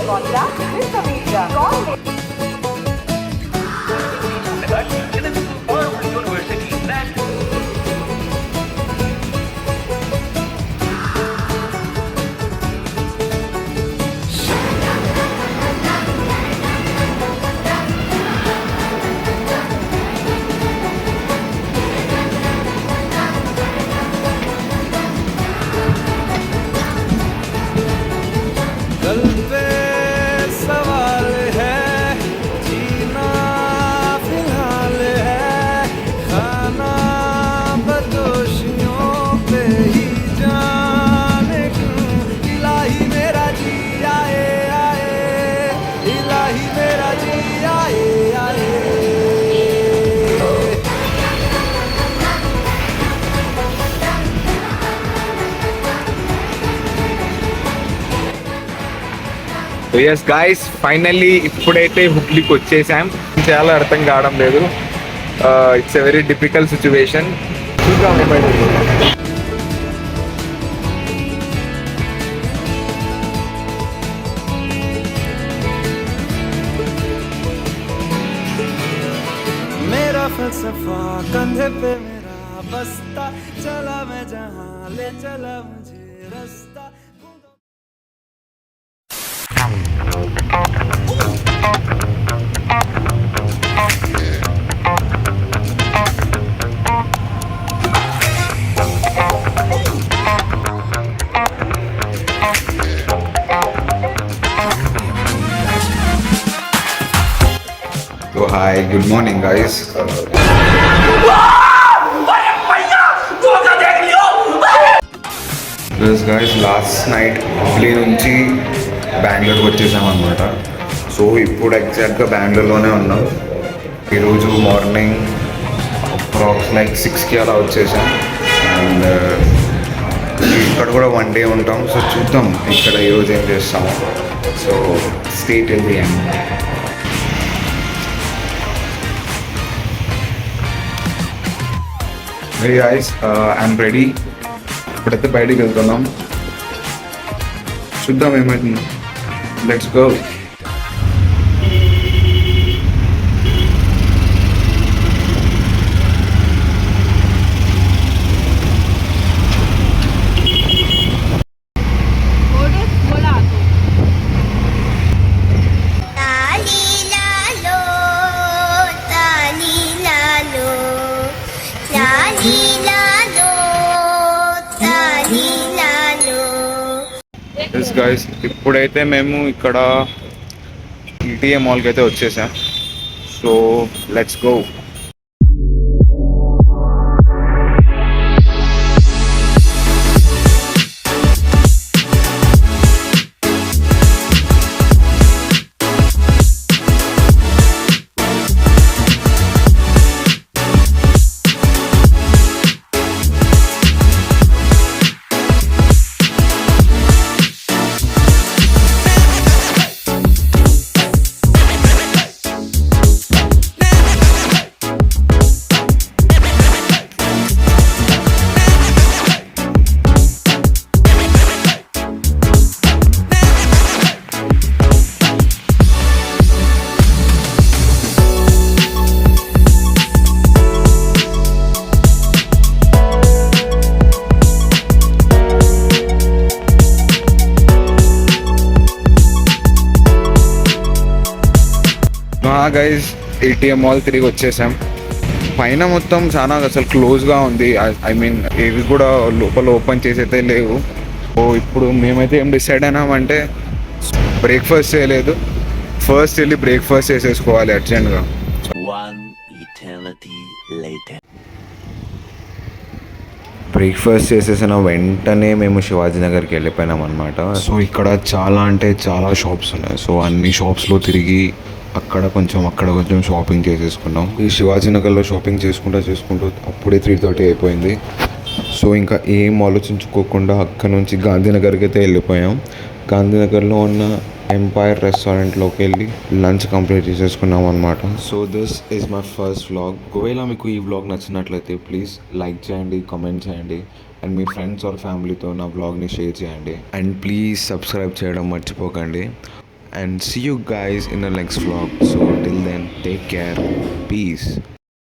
Contact Vista Media. Call कल पे सवाल है, जीना फिलहाल है, खाना बदोशियों पे ही जाने क्यों। इलाही मेरा जी आए आए, इलाही मेरा जी आए आए। ఎస్ గైస్, ఫైనల్లీ ఇప్పుడైతే హుబ్లీకి వచ్చేసాం. చాలా అర్థం కావడం లేదు. It's a very difficult situation. చూద్దాం ఏమైంది. मेरा फलसफा कंधे पे मेरा बस्ता, चला मैं जहाँ ले चला मुझे रास्ता। So hi, good morning guys. Yes guys, last night Hubli నుంచి బెంగళూరుకి వచ్చేసాం అనమాట. సో ఇప్పుడు ఎగ్జాక్ట్గా బెంగళూరులోనే ఉన్నాం. ఈరోజు మార్నింగ్ అప్రాక్స్ లైక్ 6కి అలా వచ్చేసాం. అండ్ ఇక్కడ కూడా 1 డే ఉంటాం. సో చూద్దాం ఇక్కడ ఈరోజు ఏం చేస్తాము. So stay till the end. Hey guys, I'm ready. ఇప్పుడైతే బయటికి వెళ్తున్నాం. చూద్దాం ఏమైతుంది. Let's go. ఎస్ గైస్, ఇప్పుడైతే మేము ఇక్కడ ఈటీఏ మాల్కి అయితే వచ్చేసాం. So let's go. Guys, ATM mall తిరిగి వచ్చేసాం. పైన మొత్తం చాలా అసలు క్లోజ్గా ఉంది. ఐ మీన్ ఏవి కూడా లోపల ఓపెన్ చేసైతే లేవు. సో ఇప్పుడు మేమైతే ఏం డిసైడ్ అయినామంటే బ్రేక్ఫాస్ట్ చేయలేదు, ఫస్ట్ వెళ్ళి బ్రేక్ఫాస్ట్ చేసేసుకోవాలి అర్జెంట్గా. బ్రేక్ఫాస్ట్ చేసేసిన వెంటనే మేము శివాజీనగర్కి వెళ్ళిపోయినాం అనమాట. సో ఇక్కడ చాలా అంటే చాలా షాప్స్ ఉన్నాయి. సో అన్ని షాప్స్లో తిరిగి అక్కడ కొంచెం షాపింగ్ చేసేసుకున్నాం. ఈ శివాజీనగర్లో షాపింగ్ చేసుకుంటూ అప్పుడే 3:30 అయిపోయింది. సో ఇంకా ఏం ఆలోచించుకోకుండా అక్కడ నుంచి గాంధీనగర్కి అయితే వెళ్ళిపోయాం. గాంధీనగర్లో ఉన్న ఎంపైర్ రెస్టారెంట్లోకి వెళ్ళి లంచ్ కంప్లీట్ చేసేసుకున్నాం అనమాట. So this is my first vlog. ఒకవేళ మీకు ఈ వ్లాగ్ నచ్చినట్లయితే ప్లీజ్ లైక్ చేయండి, కామెంట్ చేయండి, అండ్ మీ ఫ్రెండ్స్ ఆర్ ఫ్యామిలీతో నా వ్లాగ్ని షేర్ చేయండి. అండ్ ప్లీజ్ సబ్స్క్రైబ్ చేయడం మర్చిపోకండి. and see you guys in the next vlog. So till then, take care, peace.